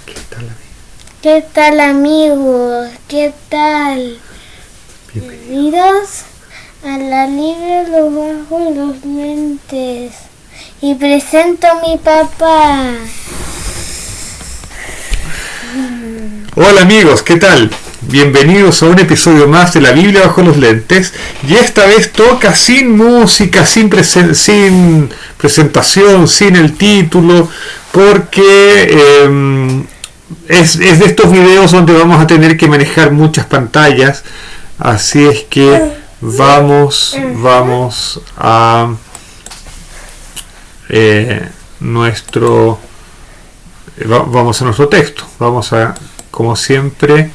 ¿Qué tal, amigo? ¿Qué tal, amigos? ¿Qué tal? Bienvenidos a la Libre los Bajo los Lentes. Y presento a mi papá. Hola amigos, ¿qué tal? Bienvenidos a un episodio más de la Biblia bajo los lentes. Y esta vez toca sin música, sin presentación, sin el título, porque es de estos videos donde vamos a tener que manejar muchas pantallas. Así es que vamos a vamos a nuestro texto. Vamos a, como siempre,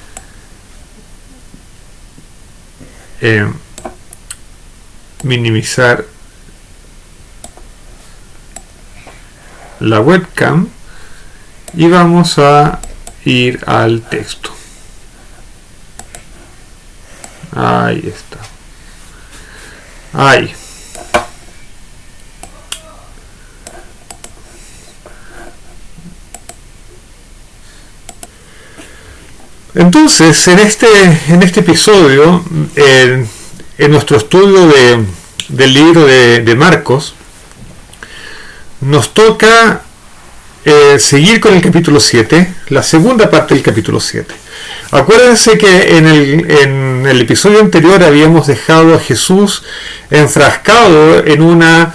minimizar la webcam y vamos a ir al texto. Ahí está. Ahí. Entonces, en este episodio, en nuestro estudio del libro de Marcos, nos toca seguir con el capítulo 7, la segunda parte del capítulo 7. Acuérdense que en el episodio anterior habíamos dejado a Jesús enfrascado en una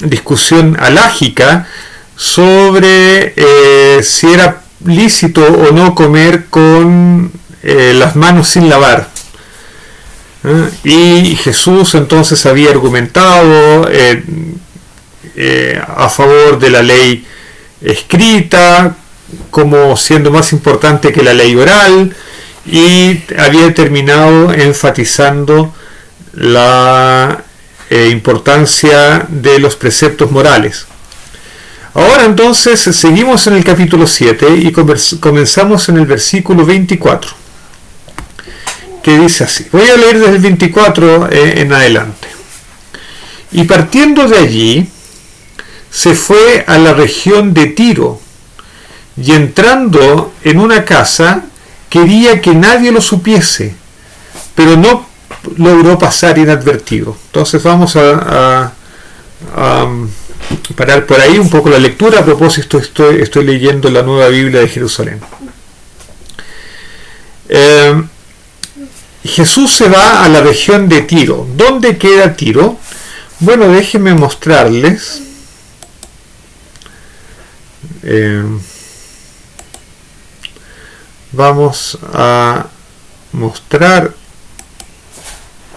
discusión alágica sobre si era lícito o no comer con las manos sin lavar. Y Jesús entonces había argumentado a favor de la ley escrita como siendo más importante que la ley oral, y había terminado enfatizando la importancia de los preceptos morales. Ahora entonces seguimos en el capítulo 7 y comenzamos en el versículo 24, que dice así. Voy a leer desde el 24 en adelante. Y partiendo de allí, se fue a la región de Tiro, y entrando en una casa, quería que nadie lo supiese, pero no logró pasar inadvertido. Entonces vamos a parar por ahí un poco la lectura. A propósito, estoy leyendo la Nueva Biblia de Jerusalén. Jesús se va a la región de Tiro. ¿Dónde queda Tiro? Bueno, déjenme mostrarles. Vamos a mostrar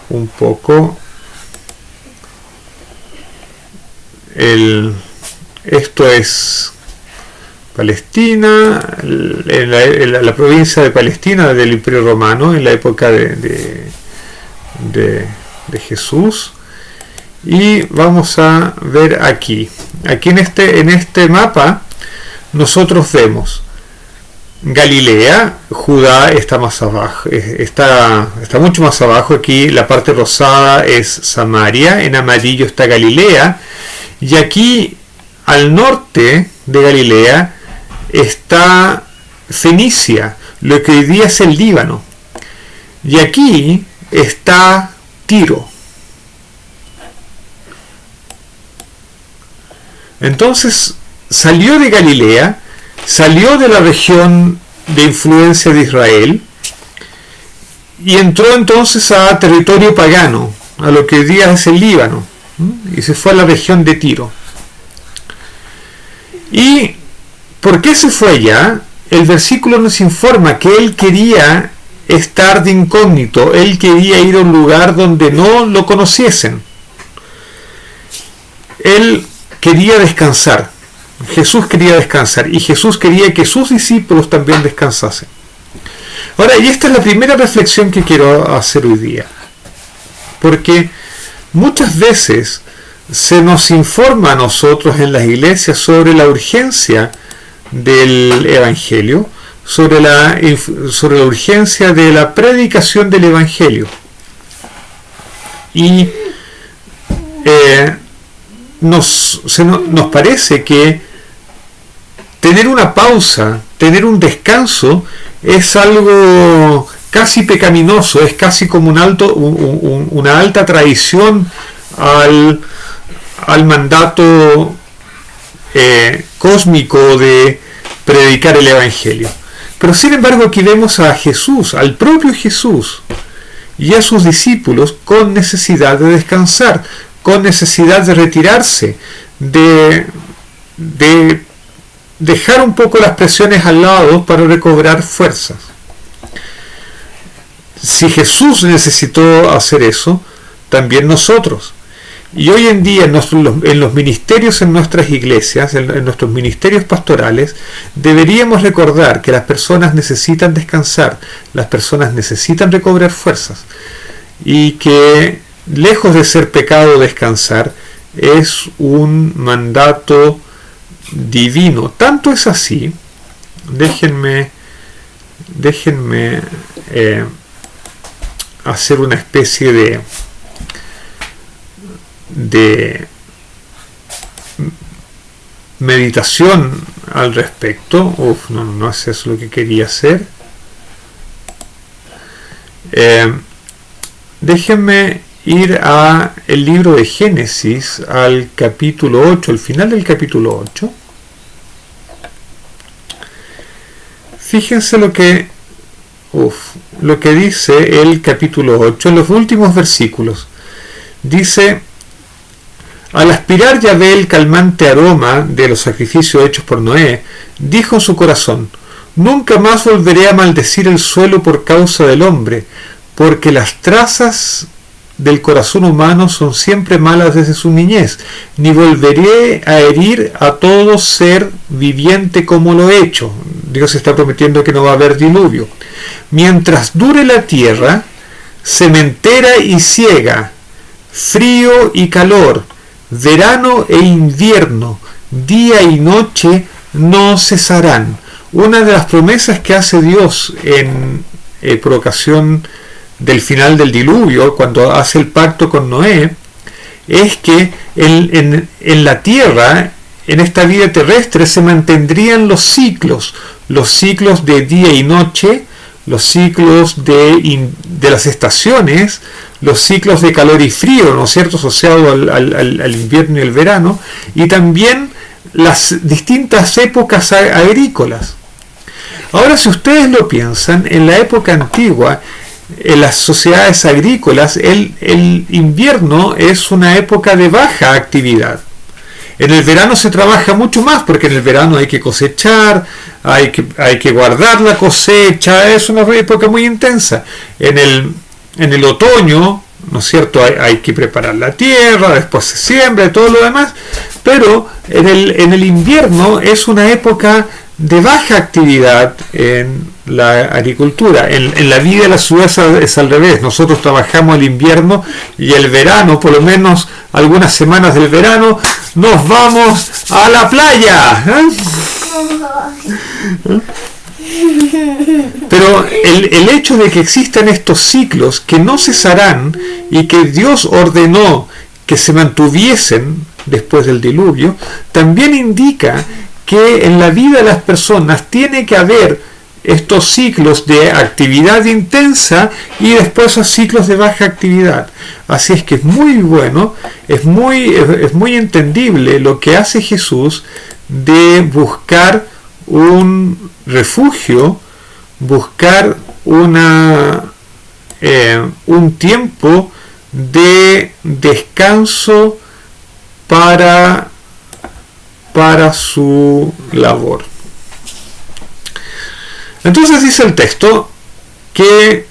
un poco esto es Palestina, en la provincia de Palestina del Imperio Romano en la época de Jesús. Y vamos a ver aquí en este mapa nosotros vemos Galilea. Judá está más abajo, está mucho más abajo. Aquí la parte rosada es Samaria, en amarillo está Galilea, y aquí al norte de Galilea está Fenicia, lo que hoy día es el Líbano, y aquí está Tiro. Entonces salió de Galilea, salió de la región de influencia de Israel y entró entonces a territorio pagano, a lo que hoy día es el Líbano, y se fue a la región de Tiro. ¿Y por qué se fue allá? El versículo nos informa que él quería estar de incógnito, él quería ir a un lugar donde no lo conociesen. Él quería descansar. Jesús quería descansar, y Jesús quería que sus discípulos también descansasen. Ahora, y esta es la primera reflexión que quiero hacer hoy día, porque muchas veces se nos informa a nosotros en las iglesias sobre la urgencia del Evangelio, sobre la urgencia de la predicación del Evangelio, y nos parece que tener una pausa, tener un descanso, es algo casi pecaminoso, es casi como una alta traición al mandato cósmico de predicar el Evangelio. Pero sin embargo aquí vemos a Jesús, al propio Jesús y a sus discípulos con necesidad de descansar, con necesidad de retirarse, de dejar un poco las presiones al lado para recobrar fuerzas. Si Jesús necesitó hacer eso, también nosotros. Y hoy en día en los ministerios en nuestras iglesias, en nuestros ministerios pastorales, deberíamos recordar que las personas necesitan descansar, las personas necesitan recobrar fuerzas, y que lejos de ser pecado descansar, es un mandato divino. Tanto es así, déjenme hacer una especie de meditación al respecto. No es eso lo que quería hacer. Déjenme ir a el libro de Génesis, al capítulo 8, al final del capítulo 8. Fíjense lo que dice el capítulo 8 en los últimos versículos. Dice: al aspirar Yahvé el calmante aroma de los sacrificios hechos por Noé, dijo en su corazón: nunca más volveré a maldecir el suelo por causa del hombre, porque las trazas del corazón humano son siempre malas desde su niñez, ni volveré a herir a todo ser viviente como lo he hecho. Dios está prometiendo que no va a haber diluvio. Mientras dure la tierra, sementera y siega, frío y calor, verano e invierno, día y noche no cesarán. Una de las promesas que hace Dios por ocasión del final del diluvio, cuando hace el pacto con Noé, es que en la tierra, en esta vida terrestre, se mantendrían los ciclos de día y noche, los ciclos de las estaciones, los ciclos de calor y frío, ¿no es cierto?, asociados al invierno y el verano, y también las distintas épocas agrícolas. Ahora, si ustedes lo piensan, en la época antigua, en las sociedades agrícolas, el invierno es una época de baja actividad. En el verano se trabaja mucho más, porque en el verano hay que cosechar, hay que guardar la cosecha, es una época muy intensa. En el otoño, ¿no es cierto?, hay que preparar la tierra, después se siembra y todo lo demás, pero en el invierno es una época de baja actividad en la agricultura. En la vida de la ciudad es al revés. Nosotros trabajamos el invierno, y el verano, por lo menos algunas semanas del verano, nos vamos a la playa. Pero el hecho de que existan estos ciclos que no cesarán y que Dios ordenó que se mantuviesen después del diluvio, también indica que en la vida de las personas tiene que haber estos ciclos de actividad intensa y después esos ciclos de baja actividad. Así es que es muy bueno, es muy entendible lo que hace Jesús de buscar un refugio, buscar un tiempo de descanso para su labor. Entonces dice el texto que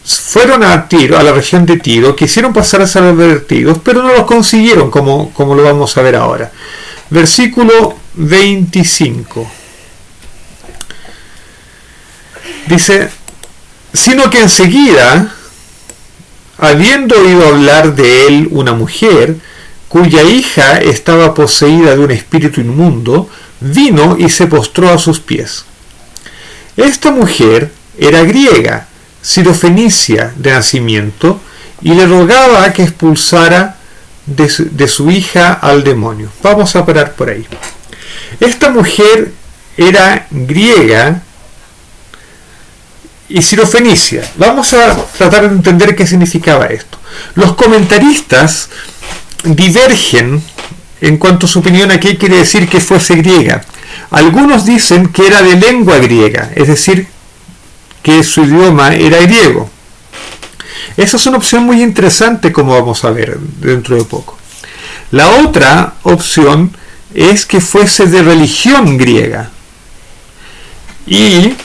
fueron a la región de Tiro, quisieron pasar a ser advertidos, pero no los consiguieron, como lo vamos a ver ahora. Versículo 25. Dice: sino que enseguida, habiendo oído hablar de él una mujer, cuya hija estaba poseída de un espíritu inmundo, vino y se postró a sus pies. Esta mujer era griega, sirofenicia de nacimiento, y le rogaba que expulsara de su hija al demonio. Vamos a parar por ahí. Esta mujer era griega y sirofenicia. Vamos a tratar de entender qué significaba esto. Los comentaristas divergen en cuanto a su opinión a qué quiere decir que fuese griega. Algunos dicen que era de lengua griega, es decir, que su idioma era griego. Esa es una opción muy interesante, como vamos a ver dentro de poco. La otra opción es que fuese de religión griega y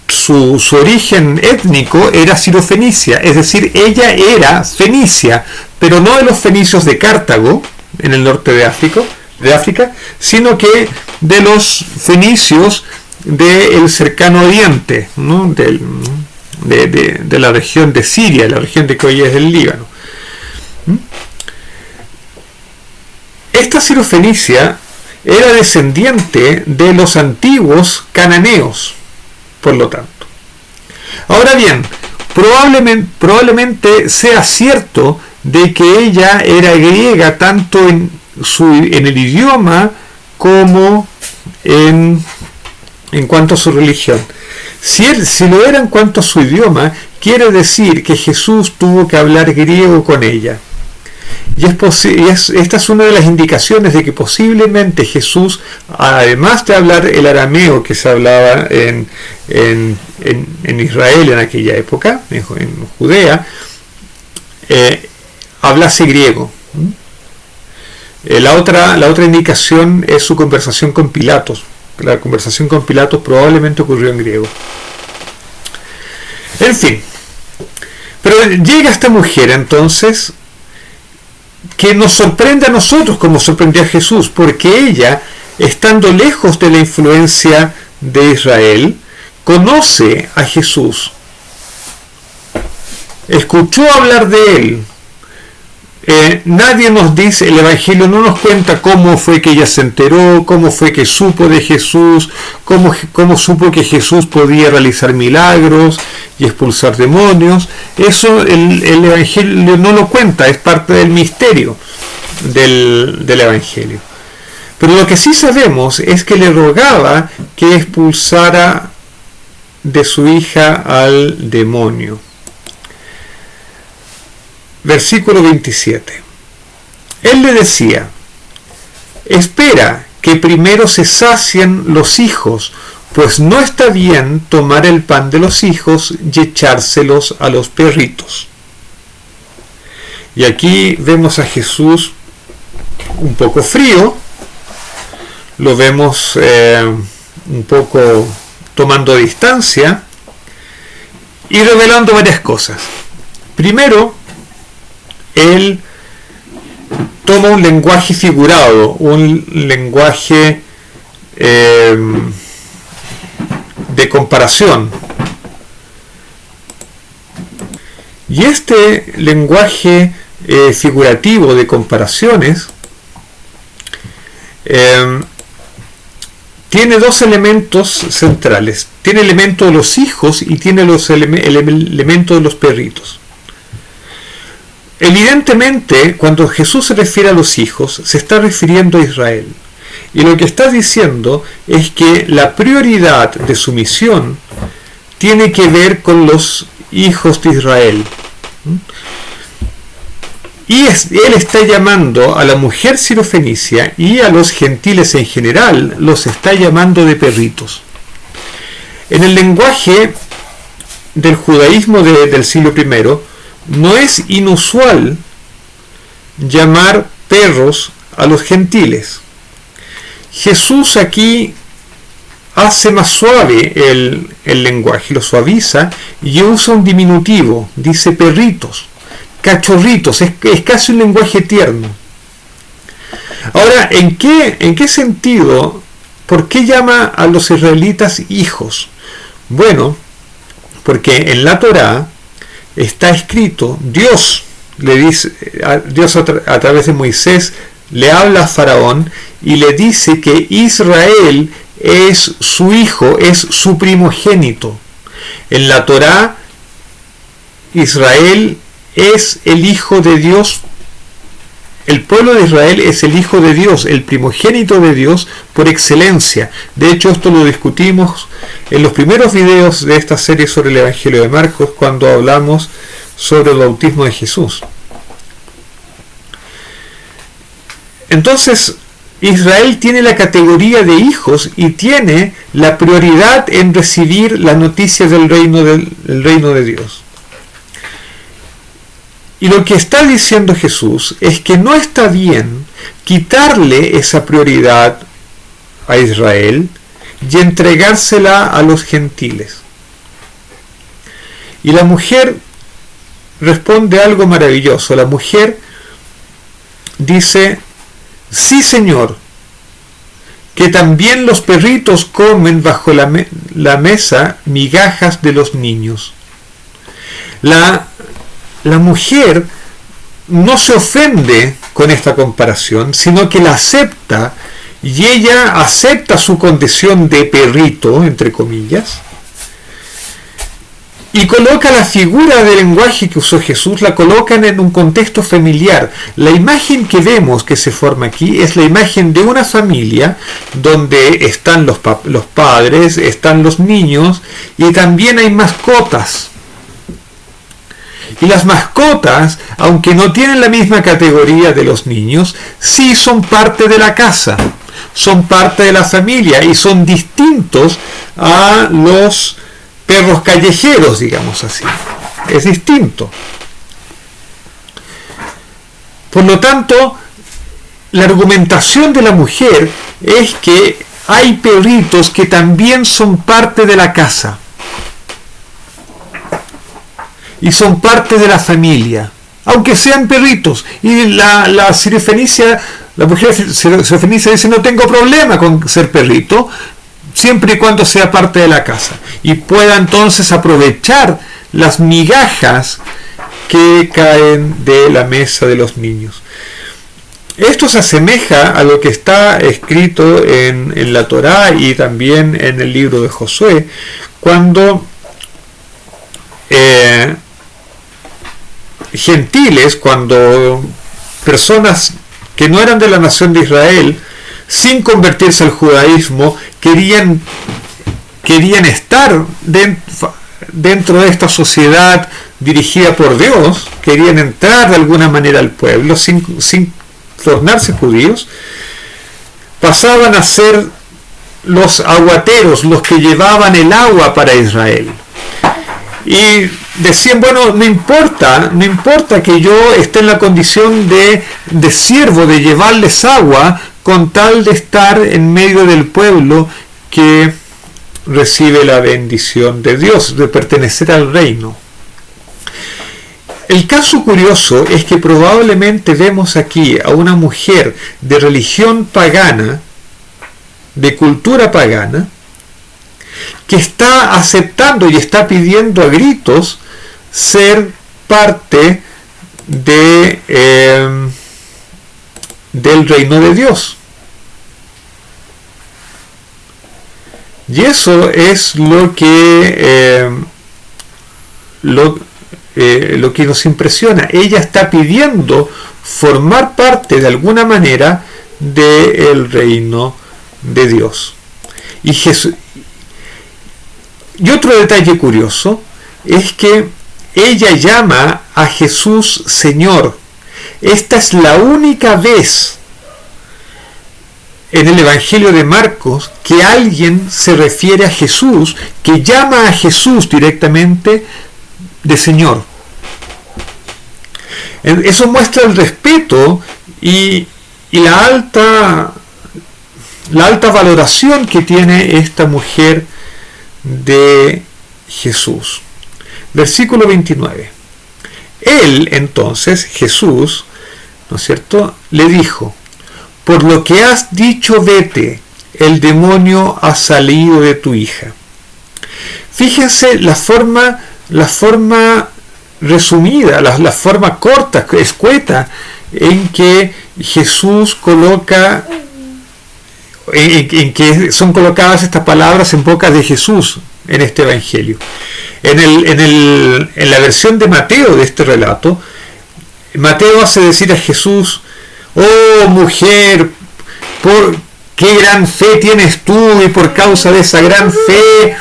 su origen étnico era sirofenicia, es decir, ella era fenicia, pero no de los fenicios de Cartago, en el norte de África, sino que de los fenicios del cercano oriente, ¿no? de la región de Siria, la región de que hoy es el Líbano. Esta sirofenicia era descendiente de los antiguos cananeos, por lo tanto. Ahora bien, probablemente sea cierto de que ella era griega tanto en el idioma como en cuanto a su religión. Si lo era en cuanto a su idioma, quiere decir que Jesús tuvo que hablar griego con ella. Y esta es una de las indicaciones de que posiblemente Jesús, además de hablar el arameo que se hablaba en Israel en aquella época, en Judea, hablase griego. La otra indicación es su conversación con Pilatos. La conversación con Pilatos probablemente ocurrió en griego. En fin, pero llega esta mujer entonces que nos sorprende a nosotros como sorprendió a Jesús, porque ella, estando lejos de la influencia de Israel, conoce a Jesús, escuchó hablar de él. Nadie nos dice, el Evangelio no nos cuenta cómo fue que ella se enteró, cómo fue que supo de Jesús, cómo supo que Jesús podía realizar milagros y expulsar demonios. Eso el Evangelio no lo cuenta, es parte del misterio del Evangelio. Pero lo que sí sabemos es que le rogaba que expulsara de su hija al demonio. Versículo 27. Él le decía: espera que primero se sacien los hijos, pues no está bien tomar el pan de los hijos y echárselos a los perritos. Y aquí vemos a Jesús un poco frío, lo vemos un poco tomando distancia y revelando varias cosas. Primero, él toma un lenguaje figurado, un lenguaje de comparación. Y este lenguaje figurativo de comparaciones tiene dos elementos centrales. Tiene el elemento de los hijos y tiene el elemento de los perritos. Evidentemente, cuando Jesús se refiere a los hijos, se está refiriendo a Israel. Y lo que está diciendo es que la prioridad de su misión tiene que ver con los hijos de Israel. Y él está llamando a la mujer sirofenicia y a los gentiles en general, los está llamando de perritos. En el lenguaje del judaísmo del siglo I, no es inusual llamar perros a los gentiles. Jesús aquí hace más suave el lenguaje, lo suaviza y usa un diminutivo, dice perritos, cachorritos, es casi un lenguaje tierno. Ahora, ¿en qué sentido? ¿Por qué llama a los israelitas hijos? Bueno, porque en la Torá está escrito, Dios a través de Moisés le habla a Faraón y le dice que Israel es su hijo, es su primogénito. En la Torá, Israel es el hijo de Dios el pueblo de Israel es el Hijo de Dios, el primogénito de Dios por excelencia. De hecho, esto lo discutimos en los primeros videos de esta serie sobre el Evangelio de Marcos, cuando hablamos sobre el bautismo de Jesús. Entonces, Israel tiene la categoría de hijos y tiene la prioridad en recibir la noticia del reino de Dios. Y lo que está diciendo Jesús es que no está bien quitarle esa prioridad a Israel y entregársela a los gentiles. Y la mujer responde algo maravilloso. La mujer dice: sí, Señor, que también los perritos comen bajo la mesa migajas de los niños. La mujer no se ofende con esta comparación, sino que la acepta, y ella acepta su condición de perrito, entre comillas, y coloca la figura de lenguaje que usó Jesús, la colocan en un contexto familiar. La imagen que vemos que se forma aquí es la imagen de una familia donde están los padres, están los niños y también hay mascotas. Y las mascotas, aunque no tienen la misma categoría de los niños, sí son parte de la casa, son parte de la familia y son distintos a los perros callejeros, digamos así. Es distinto. Por lo tanto, la argumentación de la mujer es que hay perritos que también son parte de la casa y son parte de la familia, aunque sean perritos. Y la sirofenicia, la mujer sirofenicia dice: no tengo problema con ser perrito, siempre y cuando sea parte de la casa y pueda entonces aprovechar las migajas que caen de la mesa de los niños. Esto se asemeja a lo que está escrito en la Torá y también en el libro de Josué, cuando gentiles, cuando personas que no eran de la nación de Israel, sin convertirse al judaísmo, querían estar dentro de esta sociedad dirigida por Dios, querían entrar de alguna manera al pueblo sin tornarse judíos, pasaban a ser los aguateros, los que llevaban el agua para Israel. Y decían: bueno, no importa que yo esté en la condición de siervo, de llevarles agua, con tal de estar en medio del pueblo que recibe la bendición de Dios, de pertenecer al reino. El caso curioso es que probablemente vemos aquí a una mujer de religión pagana, de cultura pagana, que está aceptando y está pidiendo a gritos ser parte del reino de Dios. Y eso es lo que nos impresiona. Ella está pidiendo formar parte de alguna manera del reino de Dios. Y otro detalle curioso es que ella llama a Jesús Señor. Esta es la única vez en el Evangelio de Marcos que alguien se refiere a Jesús, que llama a Jesús directamente de Señor. Eso muestra el respeto y la alta valoración que tiene esta mujer de Jesús. Versículo 29. Él entonces, Jesús, ¿no es cierto?, le dijo: por lo que has dicho, vete, el demonio ha salido de tu hija. Fíjense la forma resumida, la forma corta, escueta, en que Jesús coloca, en que son colocadas estas palabras en boca de Jesús en este evangelio. En la versión de Mateo de este relato, Mateo hace decir a Jesús: oh mujer, qué gran fe tienes tú, y por causa de esa gran fe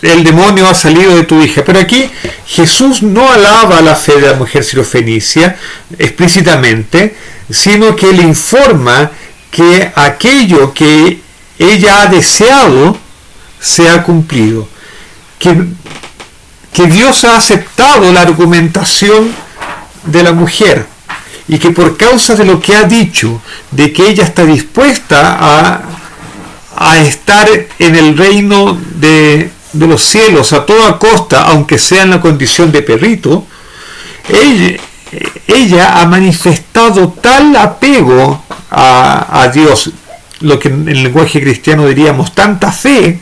el demonio ha salido de tu hija. Pero aquí Jesús no alaba la fe de la mujer sirofenicia explícitamente, sino que le informa que aquello que ella ha deseado se ha cumplido, que Dios ha aceptado la argumentación de la mujer, y que por causa de lo que ha dicho, de que ella está dispuesta a estar en el reino de los cielos a toda costa, aunque sea en la condición de perrito, ella ha manifestado tal apego a Dios, lo que en el lenguaje cristiano diríamos tanta fe,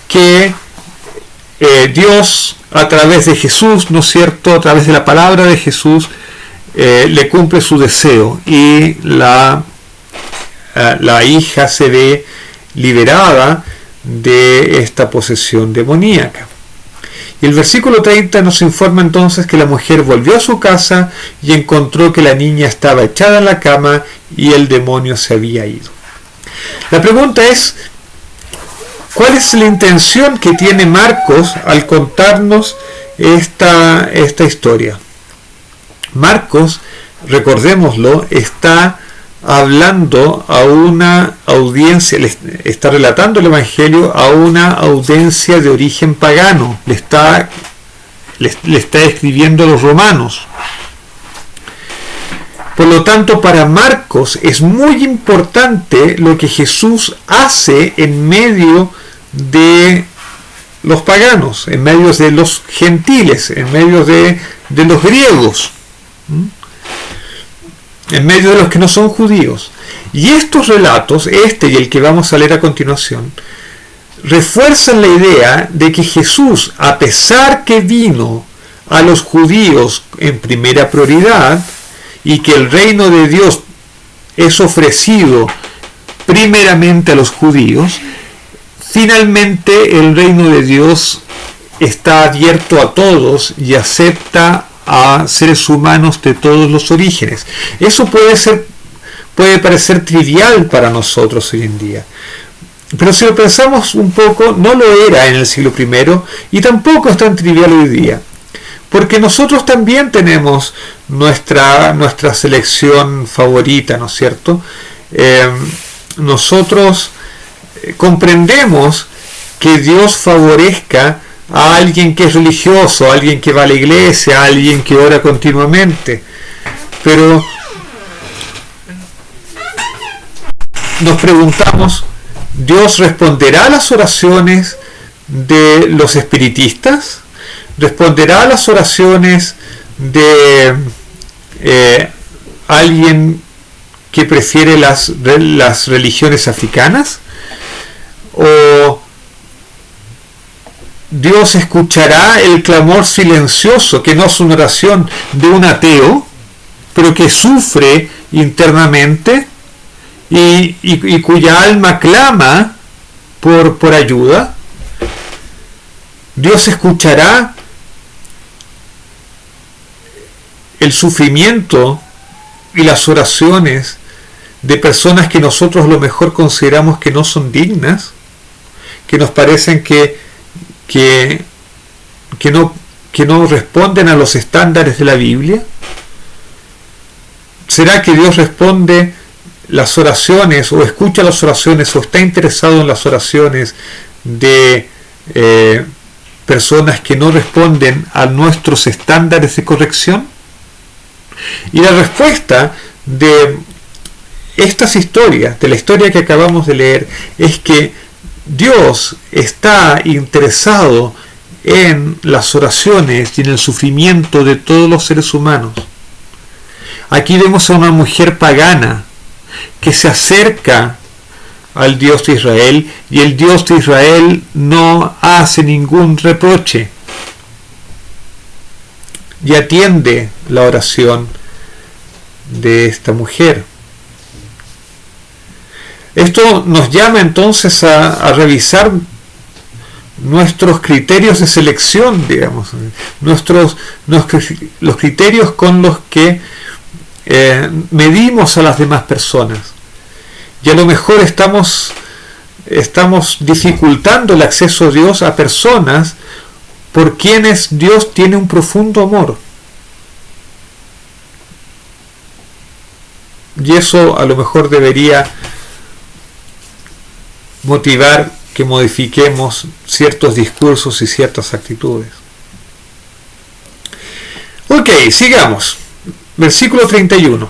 que Dios, a través de Jesús, ¿no es cierto?, a través de la palabra de Jesús, le cumple su deseo, y la hija se ve liberada de esta posesión demoníaca. Y el versículo 30 nos informa entonces que la mujer volvió a su casa y encontró que la niña estaba echada en la cama y el demonio se había ido. La pregunta es, ¿cuál es la intención que tiene Marcos al contarnos esta historia? Marcos, recordémoslo, está hablando a una audiencia, está relatando el Evangelio a una audiencia de origen pagano, le está escribiendo a los romanos. Por lo tanto, para Marcos es muy importante lo que Jesús hace en medio de los paganos, en medio de los gentiles, en medio de los griegos, en medio de los que no son judíos. Y estos relatos, este y el que vamos a leer a continuación, refuerzan la idea de que Jesús, a pesar que vino a los judíos en primera prioridad, y que el reino de Dios es ofrecido primeramente a los judíos, finalmente el reino de Dios está abierto a todos y acepta a seres humanos de todos los orígenes. Eso puede parecer trivial para nosotros hoy en día, pero si lo pensamos un poco, no lo era en el siglo I y tampoco es tan trivial hoy día, porque nosotros también tenemos nuestra selección favorita, ¿no es cierto? Nosotros comprendemos que Dios favorezca a alguien que es religioso, a alguien que va a la iglesia, a alguien que ora continuamente, pero nos preguntamos, ¿Dios responderá a las oraciones de los espiritistas? ¿Responderá a las oraciones de alguien que prefiere las religiones africanas? ¿O Dios escuchará el clamor silencioso, que no es una oración, de un ateo, pero que sufre internamente y cuya alma clama por ayuda? Dios escuchará el sufrimiento y las oraciones de personas que nosotros a lo mejor consideramos que no son dignas, que nos parecen que no responden a los estándares de la Biblia. ¿Será que Dios responde las oraciones, o escucha las oraciones, o está interesado en las oraciones de personas que no responden a nuestros estándares de corrección? Y la respuesta de estas historias, de la historia que acabamos de leer, es que Dios está interesado en las oraciones y en el sufrimiento de todos los seres humanos. Aquí vemos a una mujer pagana que se acerca al Dios de Israel, y el Dios de Israel no hace ningún reproche y atiende la oración de esta mujer. Esto nos llama entonces a revisar nuestros criterios de selección, digamos, los criterios con los que medimos a las demás personas. Y a lo mejor estamos dificultando el acceso a Dios a personas por quienes Dios tiene un profundo amor. Y eso a lo mejor debería motivar que modifiquemos ciertos discursos y ciertas actitudes. Ok, sigamos. Versículo 31.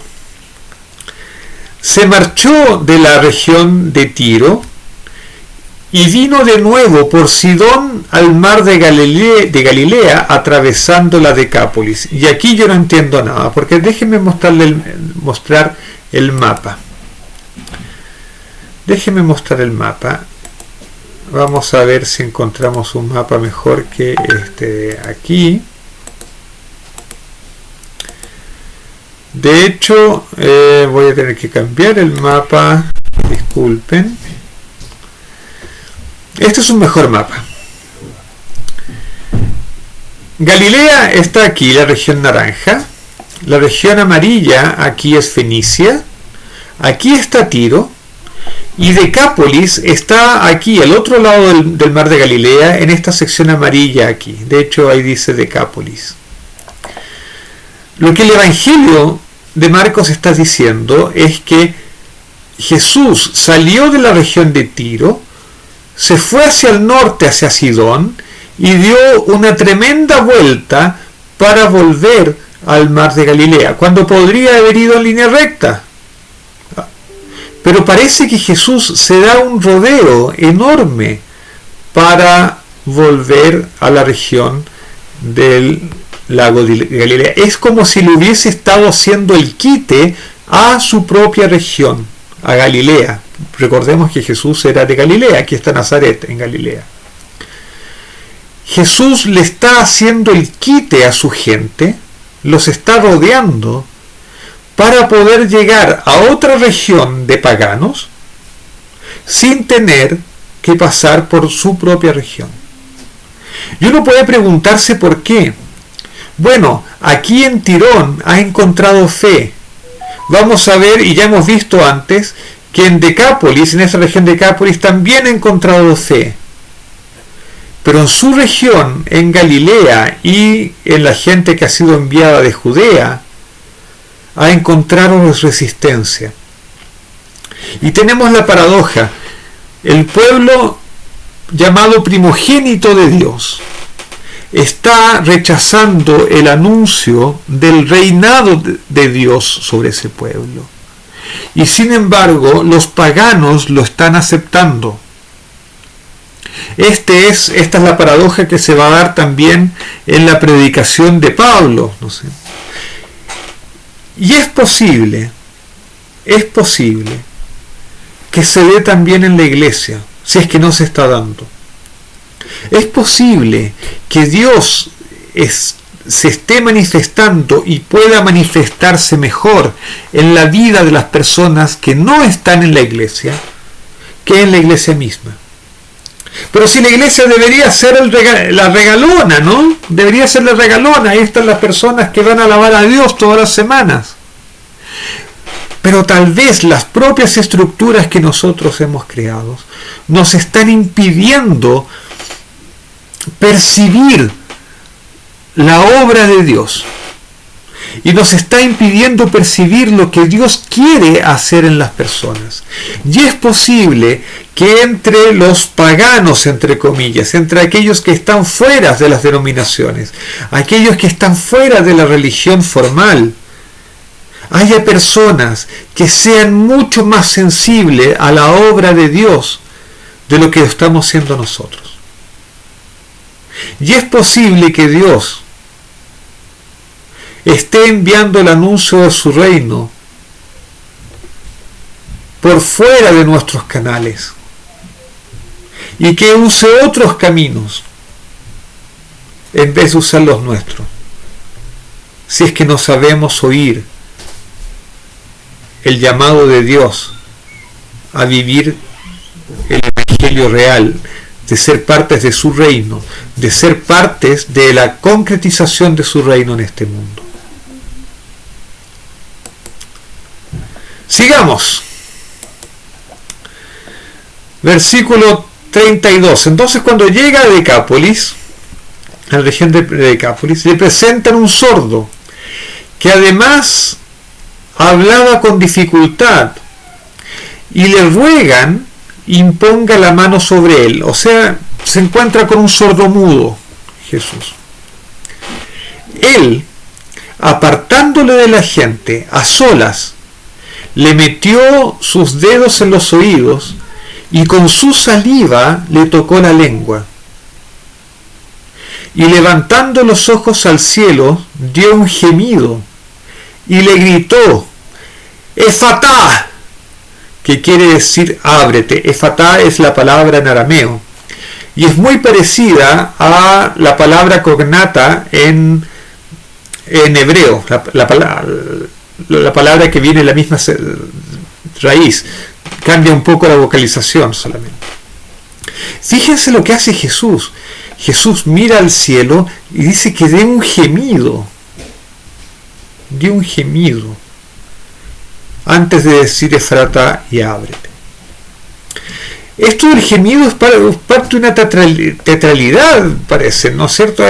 Se marchó de la región de Tiro y vino de nuevo por Sidón al mar de Galilea, atravesando la Decápolis. Y aquí yo no entiendo nada, porque déjenme mostrar el mapa. Déjenme mostrar el mapa. Vamos a ver si encontramos un mapa mejor que este de aquí. De hecho, voy a tener que cambiar el mapa. Disculpen. Este es un mejor mapa. Galilea está aquí, la región naranja. La región amarilla aquí es Fenicia. Aquí está Tiro. Y Decápolis está aquí, al otro lado del mar de Galilea, en esta sección amarilla aquí. De hecho, ahí dice Decápolis. Lo que el Evangelio de Marcos está diciendo es que Jesús salió de la región de Tiro, se fue hacia el norte, hacia Sidón, y dio una tremenda vuelta para volver al mar de Galilea, cuando podría haber ido en línea recta. Pero parece que Jesús se da un rodeo enorme para volver a la región del lago de Galilea. Es como si le hubiese estado haciendo el quite a su propia región, a Galilea. Recordemos que Jesús era de Galilea, aquí está Nazaret, en Galilea. Jesús le está haciendo el quite a su gente, los está rodeando para poder llegar a otra región de paganos sin tener que pasar por su propia región. Y uno puede preguntarse por qué. Bueno, aquí en Tirón ha encontrado fe. Vamos a ver, y ya hemos visto antes, que en Decápolis, en esa región de Decápolis, también ha encontrado fe. Pero en su región, en Galilea, y en la gente que ha sido enviada de Judea, ha encontrado resistencia. Y tenemos la paradoja. El pueblo llamado primogénito de Dios está rechazando el anuncio del reinado de Dios sobre ese pueblo. Y sin embargo, los paganos lo están aceptando. Esta es la paradoja que se va a dar también en la predicación de Pablo. No sé. Y es posible que se dé también en la iglesia, si es que no se está dando. Es posible que Dios se esté manifestando y pueda manifestarse mejor en la vida de las personas que no están en la iglesia que en la iglesia misma. Pero si la iglesia debería ser la regalona, ¿no? Debería ser la regalona. Ahí están las personas que van a alabar a Dios todas las semanas. Pero tal vez las propias estructuras que nosotros hemos creado nos están impidiendo percibir la obra de Dios. Y nos está impidiendo percibir lo que Dios quiere hacer en las personas. Y es posible que entre los paganos, entre comillas, entre aquellos que están fuera de las denominaciones, aquellos que están fuera de la religión formal, haya personas que sean mucho más sensibles a la obra de Dios de lo que estamos siendo nosotros. Y es posible que Dios esté enviando el anuncio de su reino por fuera de nuestros canales y que use otros caminos en vez de usar los nuestros, si es que no sabemos oír el llamado de Dios a vivir el evangelio real, de ser partes de su reino, de ser partes de la concretización de su reino en este mundo. Sigamos. Versículo 32. Entonces, cuando llega a Decápolis, a la región de Decápolis, le presentan un sordo que además hablaba con dificultad y le ruegan imponga la mano sobre él. O sea, se encuentra con un sordo mudo, Jesús. Él, apartándole de la gente, a solas, le metió sus dedos en los oídos y con su saliva le tocó la lengua. Y levantando los ojos al cielo, dio un gemido y le gritó: ¡Efatá! Que quiere decir ábrete. Efatá es la palabra en arameo y es muy parecida a la palabra cognata en hebreo, la palabra que viene de la misma raíz, cambia un poco la vocalización solamente. Fíjense lo que hace Jesús. Jesús mira al cielo y dice que dio un gemido antes de decir Efrata y ábrete. Esto del gemido es parte de una teatralidad, parece, ¿no es cierto?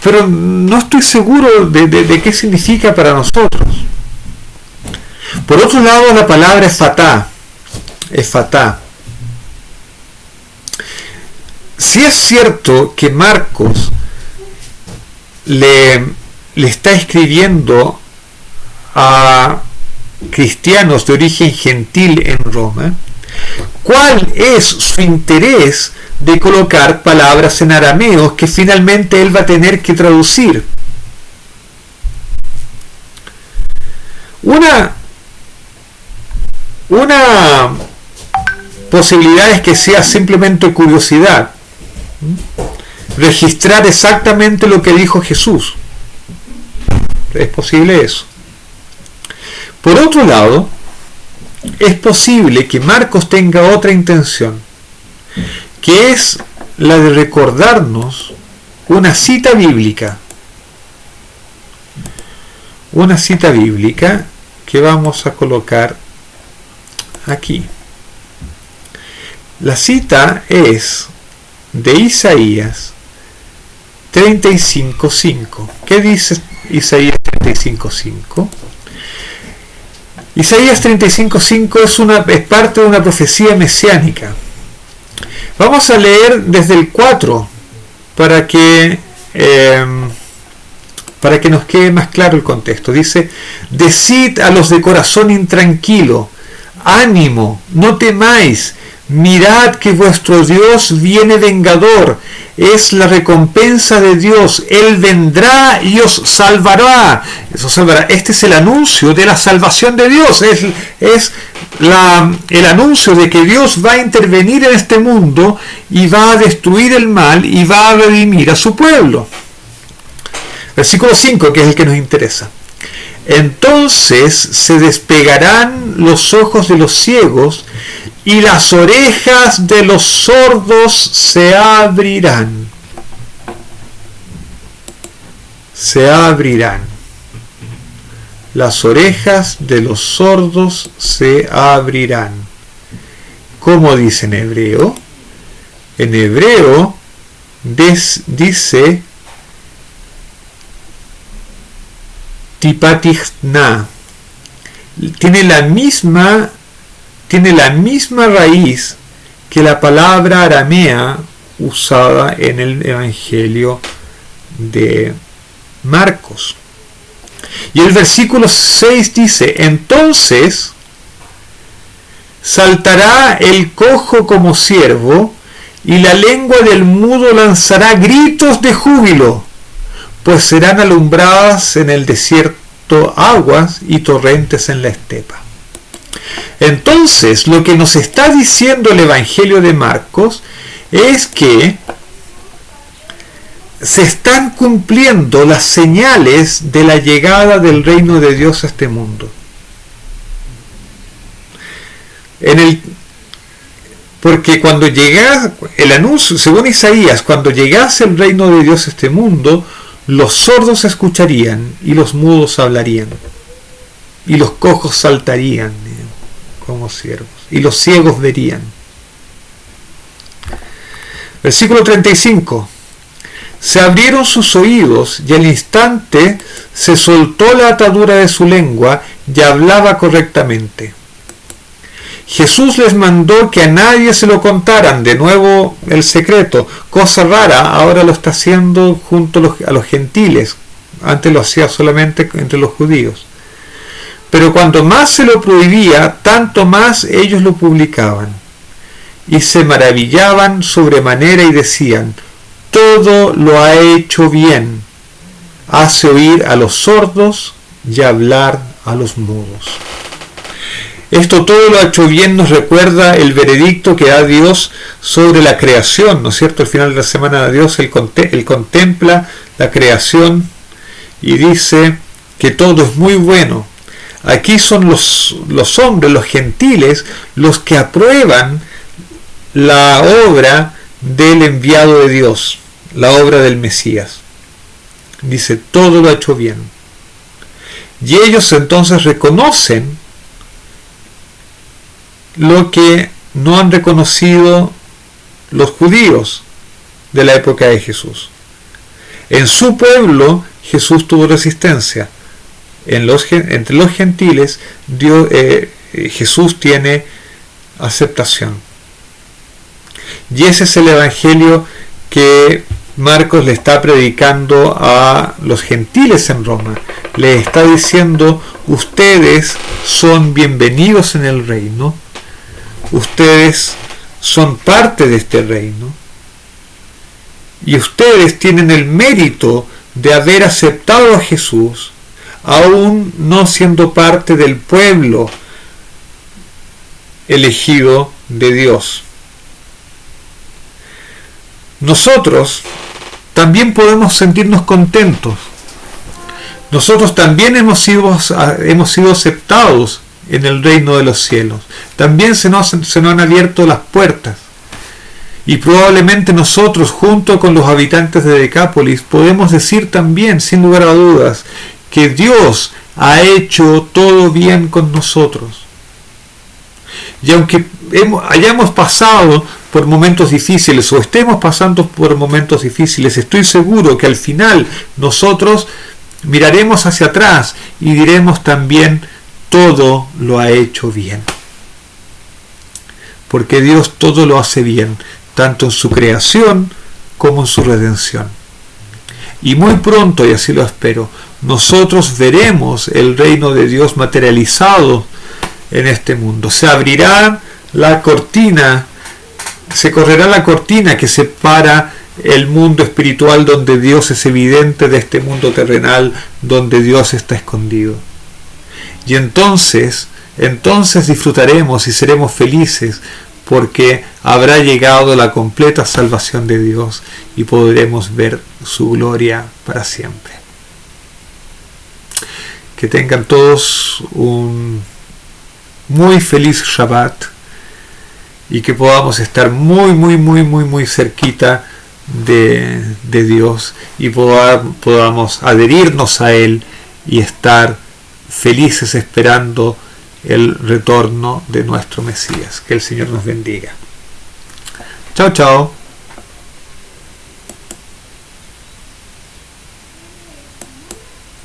Pero no estoy seguro de qué significa para nosotros. Por otro lado, la palabra efatá. Si es cierto que Marcos le está escribiendo a cristianos de origen gentil en Roma, ¿cuál es su interés de colocar palabras en arameo que finalmente él va a tener que traducir? Una posibilidad es que sea simplemente curiosidad, registrar exactamente lo que dijo Jesús. Es posible eso. Por otro lado, es posible que Marcos tenga otra intención, que es la de recordarnos una cita bíblica que vamos a colocar aquí. La cita es de Isaías 35:5. ¿Qué dice Isaías 35:5? Isaías 35:5 es parte de una profecía mesiánica. Vamos a leer desde el 4 para que nos quede más claro el contexto. Dice: decid a los de corazón intranquilo, ánimo, no temáis, mirad que vuestro Dios viene vengador, es la recompensa de Dios, Él vendrá y os salvará. Este es el anuncio de la salvación de Dios, es el anuncio de que Dios va a intervenir en este mundo y va a destruir el mal y va a redimir a su pueblo. Versículo 5, que es el que nos interesa. Entonces se despegarán los ojos de los ciegos y las orejas de los sordos se abrirán. Se abrirán. Las orejas de los sordos se abrirán. ¿Cómo dice en hebreo? En hebreo dice tipatichna. Tiene la misma raíz que la palabra aramea usada en el Evangelio de Marcos. Y el versículo 6 dice: entonces saltará el cojo como ciervo, y la lengua del mudo lanzará gritos de júbilo, pues serán alumbradas en el desierto aguas y torrentes en la estepa. Entonces, lo que nos está diciendo el Evangelio de Marcos es que se están cumpliendo las señales de la llegada del reino de Dios a este mundo. Porque cuando llega el anuncio, según Isaías, cuando llegase el reino de Dios a este mundo, los sordos escucharían y los mudos hablarían. y los cojos saltarían como ciervos, y los ciegos verían. Versículo 35. Se abrieron sus oídos y al instante se soltó la atadura de su lengua y hablaba correctamente. Jesús les mandó que a nadie se lo contaran, de nuevo el secreto, cosa rara, ahora lo está haciendo junto a los gentiles, antes lo hacía solamente entre los judíos. Pero cuando más se lo prohibía, tanto más ellos lo publicaban, y se maravillaban sobremanera y decían: todo lo ha hecho bien, hace oír a los sordos y hablar a los mudos. Esto todo lo ha hecho bien nos recuerda el veredicto que da Dios sobre la creación, ¿no es cierto? Al final de la semana de Dios, Él contempla la creación y dice que todo es muy bueno. Aquí son los hombres, los gentiles, los que aprueban la obra del enviado de Dios, la obra del Mesías. Dice, todo lo ha hecho bien. Y ellos entonces reconocen lo que no han reconocido los judíos de la época de Jesús. En su pueblo Jesús tuvo resistencia. Entre los gentiles Jesús tiene aceptación. Y ese es el evangelio que Marcos le está predicando a los gentiles en Roma. Le está diciendo: ustedes son bienvenidos en el reino. Ustedes son parte de este reino y ustedes tienen el mérito de haber aceptado a Jesús, aún no siendo parte del pueblo elegido de Dios. Nosotros también podemos sentirnos contentos. Nosotros también hemos sido aceptados en el reino de los cielos. También se nos han abierto las puertas. Y probablemente nosotros, junto con los habitantes de Decápolis, podemos decir también, sin lugar a dudas, que Dios ha hecho todo bien con nosotros. Y aunque hayamos pasado por momentos difíciles o estemos pasando por momentos difíciles, estoy seguro que al final nosotros miraremos hacia atrás y diremos también: todo lo ha hecho bien. Porque Dios todo lo hace bien, tanto en su creación como en su redención. Y muy pronto, y así lo espero, nosotros veremos el reino de Dios materializado en este mundo. Se abrirá la cortina, se correrá la cortina que separa el mundo espiritual donde Dios es evidente de este mundo terrenal donde Dios está escondido. Y entonces disfrutaremos y seremos felices, porque habrá llegado la completa salvación de Dios y podremos ver su gloria para siempre. Que tengan todos un muy feliz Shabbat y que podamos estar muy cerquita de Dios y podamos adherirnos a Él y estar felices esperando el retorno de nuestro Mesías. Que el Señor nos bendiga. Chao, chao.